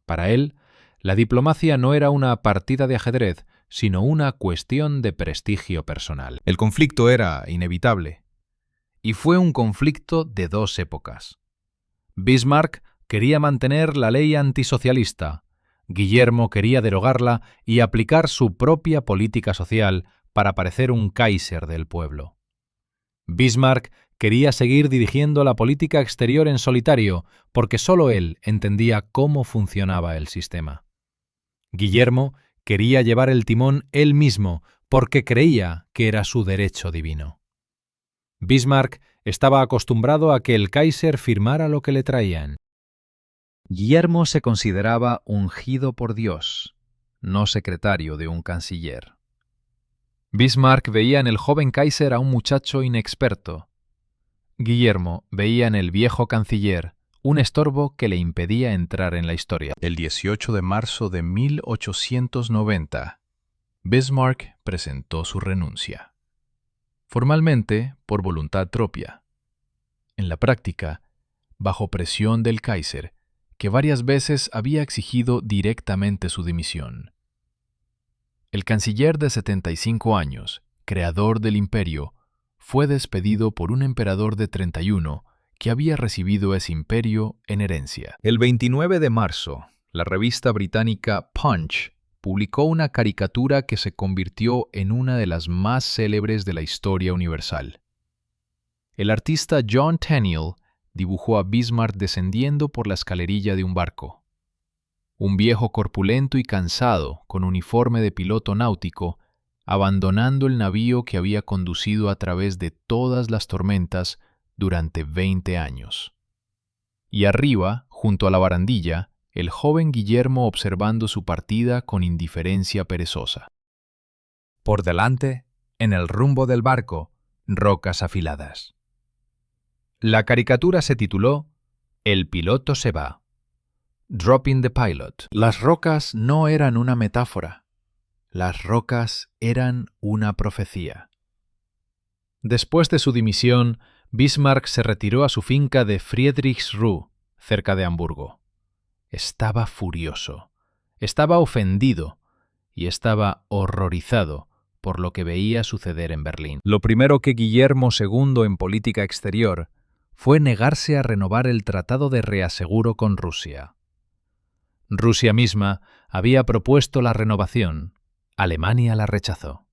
Para él, la diplomacia no era una partida de ajedrez, sino una cuestión de prestigio personal. El conflicto era inevitable. Y fue un conflicto de 2 épocas. Bismarck quería mantener la ley antisocialista, Guillermo quería derogarla y aplicar su propia política social para parecer un Kaiser del pueblo. Bismarck quería seguir dirigiendo la política exterior en solitario, porque solo él entendía cómo funcionaba el sistema. Guillermo quería llevar el timón él mismo, porque creía que era su derecho divino. Bismarck estaba acostumbrado a que el Kaiser firmara lo que le traían. Guillermo se consideraba ungido por Dios, no secretario de un canciller. Bismarck veía en el joven Kaiser a un muchacho inexperto. Guillermo veía en el viejo canciller un estorbo que le impedía entrar en la historia. El 18 de marzo de 1890, Bismarck presentó su renuncia. Formalmente, por voluntad propia. En la práctica, bajo presión del Kaiser, que varias veces había exigido directamente su dimisión. El canciller de 75 años, creador del imperio, fue despedido por un emperador de 31 que había recibido ese imperio en herencia. El 29 de marzo, la revista británica Punch publicó una caricatura que se convirtió en una de las más célebres de la historia universal. El artista John Tenniel dibujó a Bismarck descendiendo por la escalerilla de un barco. Un viejo corpulento y cansado, con uniforme de piloto náutico, abandonando el navío que había conducido a través de todas las tormentas durante 20 años. Y arriba, junto a la barandilla, el joven Guillermo observando su partida con indiferencia perezosa. Por delante, en el rumbo del barco, rocas afiladas. La caricatura se tituló El piloto se va. Dropping the Pilot. Las rocas no eran una metáfora. Las rocas eran una profecía. Después de su dimisión, Bismarck se retiró a su finca de Friedrichsruh, cerca de Hamburgo. Estaba furioso, estaba ofendido y estaba horrorizado por lo que veía suceder en Berlín. Lo primero que Guillermo II en política exterior fue negarse a renovar el tratado de reaseguro con Rusia. Rusia misma había propuesto la renovación, Alemania la rechazó.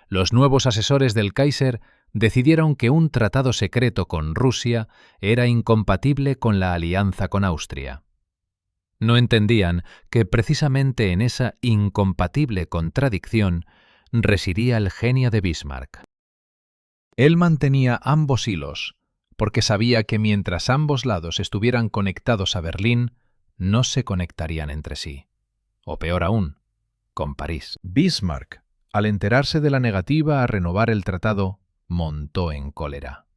Los nuevos asesores del Kaiser decidieron que un tratado secreto con Rusia era incompatible con la alianza con Austria. No entendían que precisamente en esa incompatible contradicción residía el genio de Bismarck. Él mantenía ambos hilos, porque sabía que mientras ambos lados estuvieran conectados a Berlín, no se conectarían entre sí. O peor aún, con París. Bismarck, al enterarse de la negativa a renovar el tratado, montó en cólera.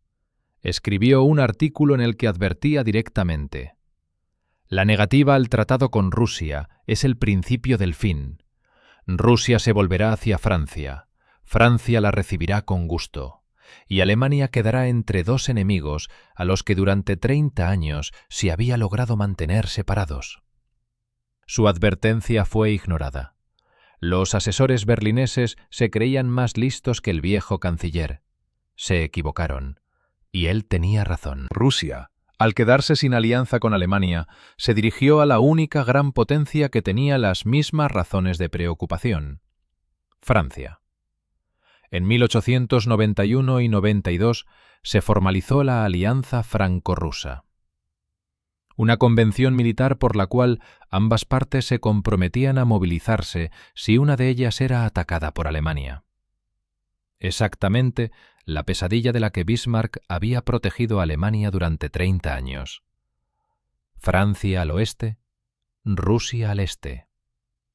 Escribió un artículo en el que advertía directamente: la negativa al tratado con Rusia es el principio del fin. Rusia se volverá hacia Francia, Francia la recibirá con gusto, y Alemania quedará entre 2 enemigos a los que durante 30 años se había logrado mantener separados. Su advertencia fue ignorada. Los asesores berlineses se creían más listos que el viejo canciller. Se equivocaron, y él tenía razón. Rusia, al quedarse sin alianza con Alemania, se dirigió a la única gran potencia que tenía las mismas razones de preocupación: Francia. En 1891 y 92 se formalizó la alianza franco-rusa. una convención militar por la cual ambas partes se comprometían a movilizarse si una de ellas era atacada por Alemania. Exactamente la pesadilla de la que Bismarck había protegido a Alemania durante 30 años. Francia al oeste, Rusia al este.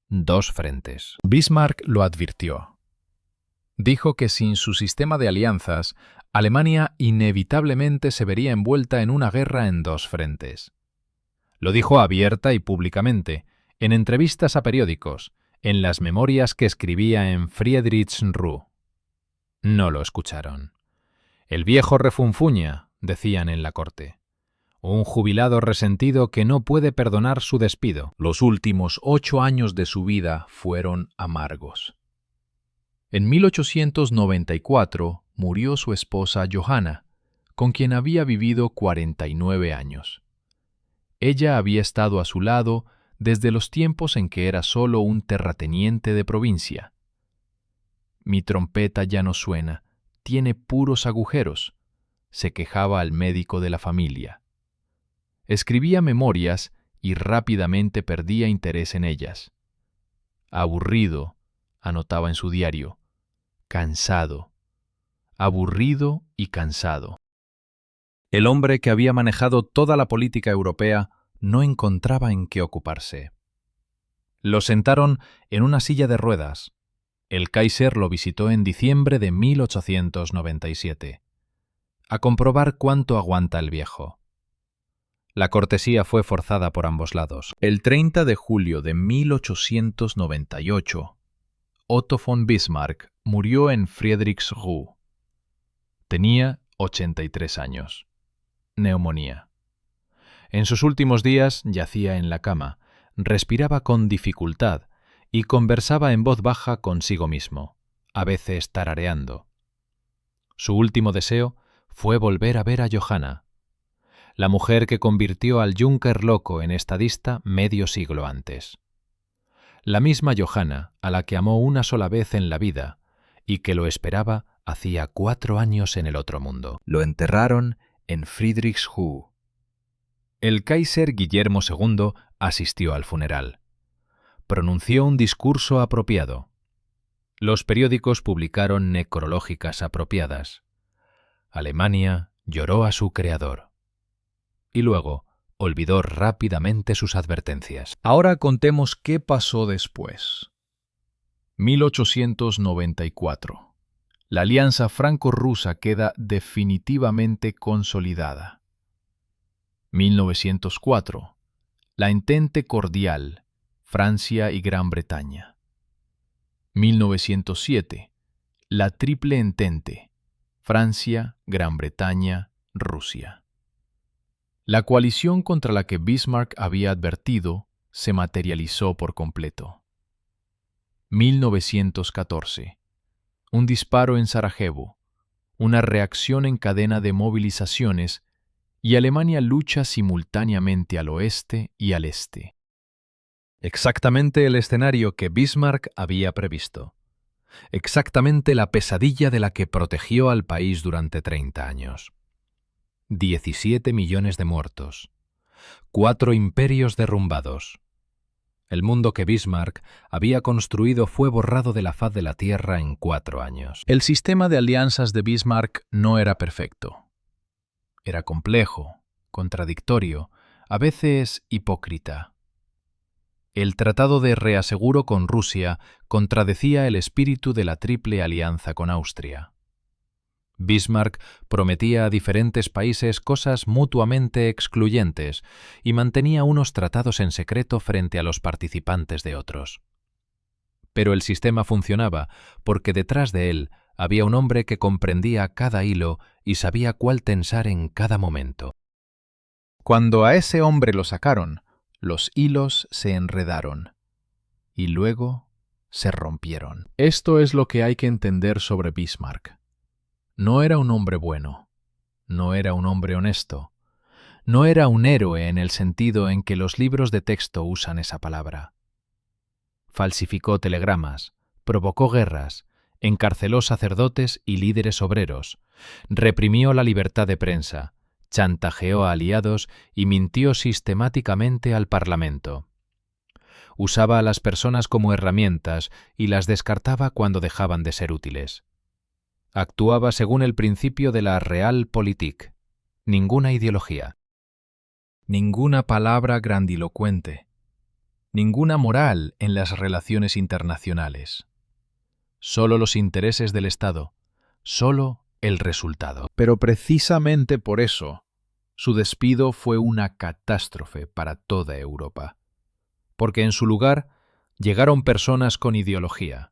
2 frentes. Bismarck lo advirtió. Dijo que sin su sistema de alianzas, Alemania inevitablemente se vería envuelta en una guerra en 2 frentes. Lo dijo abierta y públicamente, en entrevistas a periódicos, en las memorias que escribía en Friedrichsruh. No lo escucharon. El viejo refunfuña, decían en la corte. Un jubilado resentido que no puede perdonar su despido. Los últimos 8 años de su vida fueron amargos. En 1894 murió su esposa Johanna, con quien había vivido 49 años. Ella había estado a su lado desde los tiempos en que era solo un terrateniente de provincia. «Mi trompeta ya no suena, tiene puros agujeros», se quejaba al médico de la familia. Escribía memorias y rápidamente perdía interés en ellas. Aburrido, anotaba en su diario. Cansado. Aburrido y cansado. El hombre que había manejado toda la política europea no encontraba en qué ocuparse. Lo sentaron en una silla de ruedas. El Kaiser lo visitó en diciembre de 1897. A comprobar cuánto aguanta el viejo. La cortesía fue forzada por ambos lados. El 30 de julio de 1898, Otto von Bismarck murió en Friedrichsruh. Tenía 83 años. Neumonía. En sus últimos días yacía en la cama, respiraba con dificultad y conversaba en voz baja consigo mismo, a veces tarareando. Su último deseo fue volver a ver a Johanna, la mujer que convirtió al Junker loco en estadista medio siglo antes. La misma Johanna a la que amó una sola vez en la vida y que lo esperaba hacía 4 años en el otro mundo. Lo enterraron en Friedrichsruh. El Kaiser Guillermo II asistió al funeral. Pronunció un discurso apropiado. Los periódicos publicaron necrológicas apropiadas. Alemania lloró a su creador. Y luego olvidó rápidamente sus advertencias. Ahora contemos qué pasó después. 1894. La alianza franco-rusa queda definitivamente consolidada. 1904. La Entente Cordial, Francia y Gran Bretaña. 1907. La Triple Entente, Francia, Gran Bretaña, Rusia. La coalición contra la que Bismarck había advertido se materializó por completo. 1914. Un disparo en Sarajevo, una reacción en cadena de movilizaciones y Alemania lucha simultáneamente al oeste y al este. Exactamente el escenario que Bismarck había previsto. Exactamente la pesadilla de la que protegió al país durante 30 años. 17 millones de muertos. 4 imperios derrumbados. El mundo que Bismarck había construido fue borrado de la faz de la tierra en 4 años. El sistema de alianzas de Bismarck no era perfecto. Era complejo, contradictorio, a veces hipócrita. El Tratado de Reaseguro con Rusia contradecía el espíritu de la Triple Alianza con Austria. Bismarck prometía a diferentes países cosas mutuamente excluyentes y mantenía unos tratados en secreto frente a los participantes de otros. Pero el sistema funcionaba porque detrás de él había un hombre que comprendía cada hilo y sabía cuál tensar en cada momento. Cuando a ese hombre lo sacaron, los hilos se enredaron y luego se rompieron. Esto es lo que hay que entender sobre Bismarck. No era un hombre bueno, no era un hombre honesto, no era un héroe en el sentido en que los libros de texto usan esa palabra. Falsificó telegramas, provocó guerras, encarceló sacerdotes y líderes obreros, reprimió la libertad de prensa, chantajeó a aliados y mintió sistemáticamente al Parlamento. Usaba a las personas como herramientas y las descartaba cuando dejaban de ser útiles. Actuaba según el principio de la Realpolitik. Ninguna ideología. Ninguna palabra grandilocuente. Ninguna moral en las relaciones internacionales. Solo los intereses del Estado. Solo el resultado. Pero precisamente por eso, su despido fue una catástrofe para toda Europa. Porque en su lugar llegaron personas con ideología.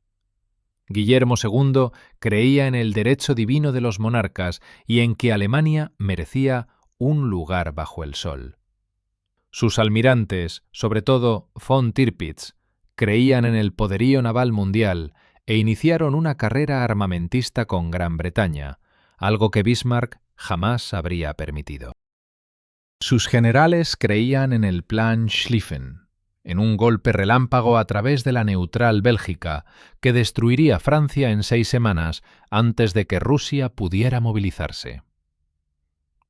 Guillermo II creía en el derecho divino de los monarcas y en que Alemania merecía un lugar bajo el sol. Sus almirantes, sobre todo von Tirpitz, creían en el poderío naval mundial e iniciaron una carrera armamentista con Gran Bretaña, algo que Bismarck jamás habría permitido. Sus generales creían en el Plan Schlieffen, en un golpe relámpago a través de la neutral Bélgica, que destruiría Francia en 6 semanas antes de que Rusia pudiera movilizarse.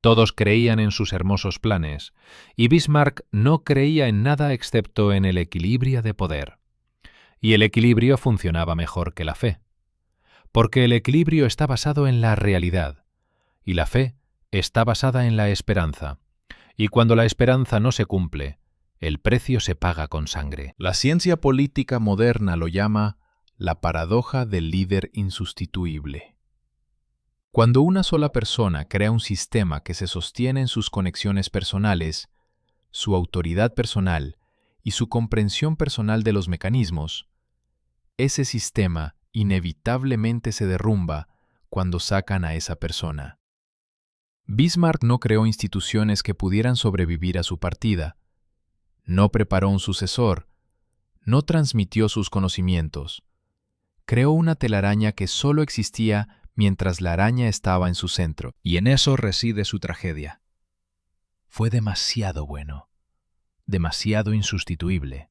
Todos creían en sus hermosos planes, y Bismarck no creía en nada excepto en el equilibrio de poder. Y el equilibrio funcionaba mejor que la fe, porque el equilibrio está basado en la realidad, y la fe está basada en la esperanza, y cuando la esperanza no se cumple, el precio se paga con sangre. La ciencia política moderna lo llama la paradoja del líder insustituible. Cuando una sola persona crea un sistema que se sostiene en sus conexiones personales, su autoridad personal y su comprensión personal de los mecanismos, ese sistema inevitablemente se derrumba cuando sacan a esa persona. Bismarck no creó instituciones que pudieran sobrevivir a su partida, no preparó un sucesor, no transmitió sus conocimientos. Creó una telaraña que solo existía mientras la araña estaba en su centro, y en eso reside su tragedia. Fue demasiado bueno, demasiado insustituible,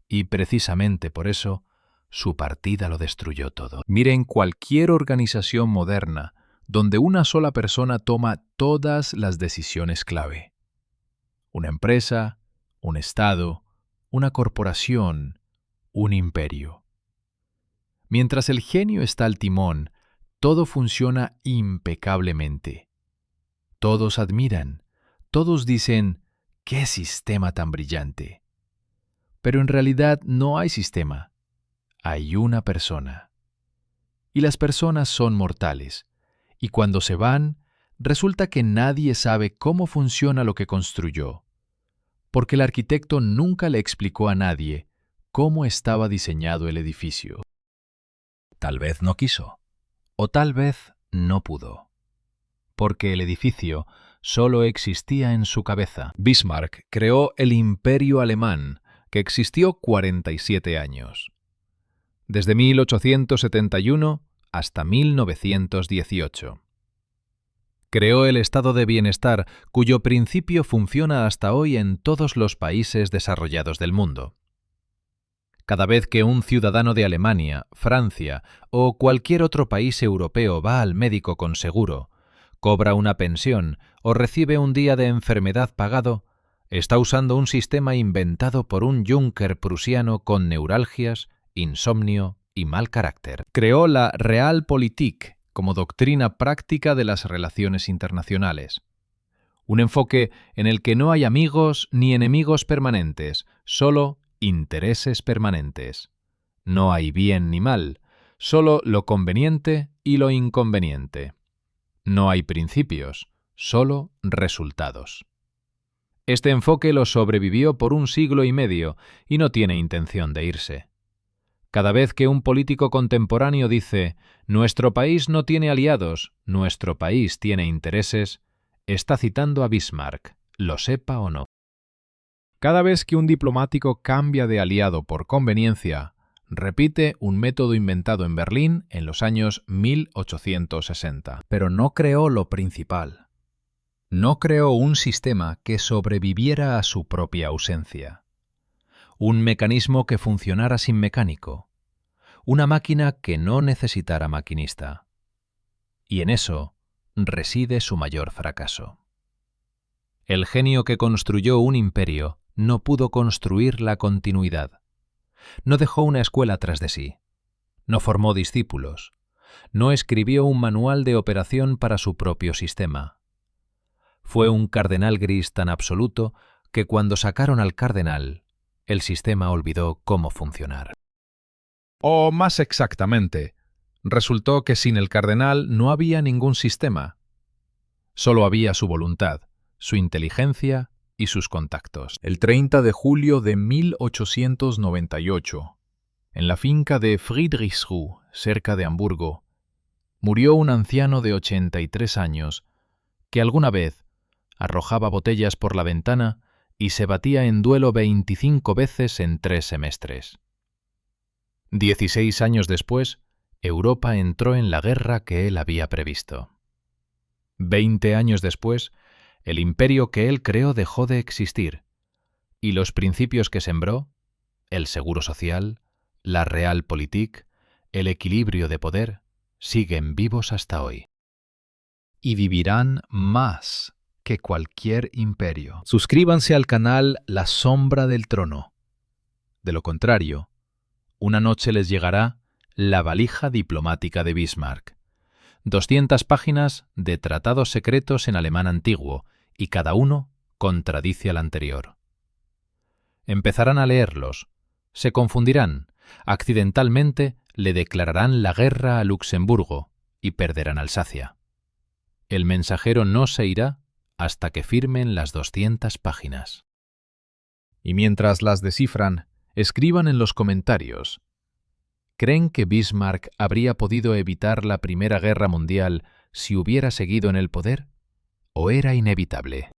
y precisamente por eso su partida lo destruyó todo. Miren cualquier organización moderna donde una sola persona toma todas las decisiones clave. Una empresa, un Estado, una corporación, un imperio. Mientras el genio está al timón, todo funciona impecablemente. Todos admiran, todos dicen, ¡qué sistema tan brillante! Pero en realidad no hay sistema, hay una persona. Y las personas son mortales, y cuando se van, resulta que nadie sabe cómo funciona lo que construyó, porque el arquitecto nunca le explicó a nadie cómo estaba diseñado el edificio. Tal vez no quiso, o tal vez no pudo, porque el edificio solo existía en su cabeza. Bismarck creó el Imperio Alemán, que existió 47 años, desde 1871 hasta 1918. Creó el estado de bienestar, cuyo principio funciona hasta hoy en todos los países desarrollados del mundo. Cada vez que un ciudadano de Alemania, Francia o cualquier otro país europeo va al médico con seguro, cobra una pensión o recibe un día de enfermedad pagado, está usando un sistema inventado por un Junker prusiano con neuralgias, insomnio y mal carácter. Creó la Realpolitik como doctrina práctica de las relaciones internacionales. Un enfoque en el que no hay amigos ni enemigos permanentes, solo intereses permanentes. No hay bien ni mal, solo lo conveniente y lo inconveniente. No hay principios, solo resultados. Este enfoque lo sobrevivió por 1 siglo y medio y no tiene intención de irse. Cada vez que un político contemporáneo dice «Nuestro país no tiene aliados, nuestro país tiene intereses», está citando a Bismarck, lo sepa o no. Cada vez que un diplomático cambia de aliado por conveniencia, repite un método inventado en Berlín en los años 1860. Pero no creó lo principal. No creó un sistema que sobreviviera a su propia ausencia. Un mecanismo que funcionara sin mecánico. Una máquina que no necesitara maquinista. Y en eso reside su mayor fracaso. El genio que construyó un imperio no pudo construir la continuidad. No dejó una escuela tras de sí. No formó discípulos. No escribió un manual de operación para su propio sistema. Fue un cardenal gris tan absoluto que cuando sacaron al cardenal, el sistema olvidó cómo funcionar. O más exactamente, resultó que sin el cardenal no había ningún sistema. Solo había su voluntad, su inteligencia y sus contactos. El 30 de julio de 1898, en la finca de Friedrichsruh, cerca de Hamburgo, murió un anciano de 83 años que alguna vez arrojaba botellas por la ventana y se batía en duelo 25 veces en 3 semestres. 16 años después, Europa entró en la guerra que él había previsto. 20 años después, el imperio que él creó dejó de existir, y los principios que sembró, el seguro social, la realpolitik, el equilibrio de poder, siguen vivos hasta hoy. Y vivirán más que cualquier imperio. Suscríbanse al canal La Sombra del Trono. De lo contrario, una noche les llegará La valija diplomática de Bismarck. 200 páginas de tratados secretos en alemán antiguo, y cada uno contradice al anterior. Empezarán a leerlos, se confundirán, accidentalmente le declararán la guerra a Luxemburgo y perderán Alsacia. El mensajero no se irá hasta que firmen las 200 páginas. Y mientras las descifran, escriban en los comentarios: ¿creen que Bismarck habría podido evitar la Primera Guerra Mundial si hubiera seguido en el poder? ¿O era inevitable?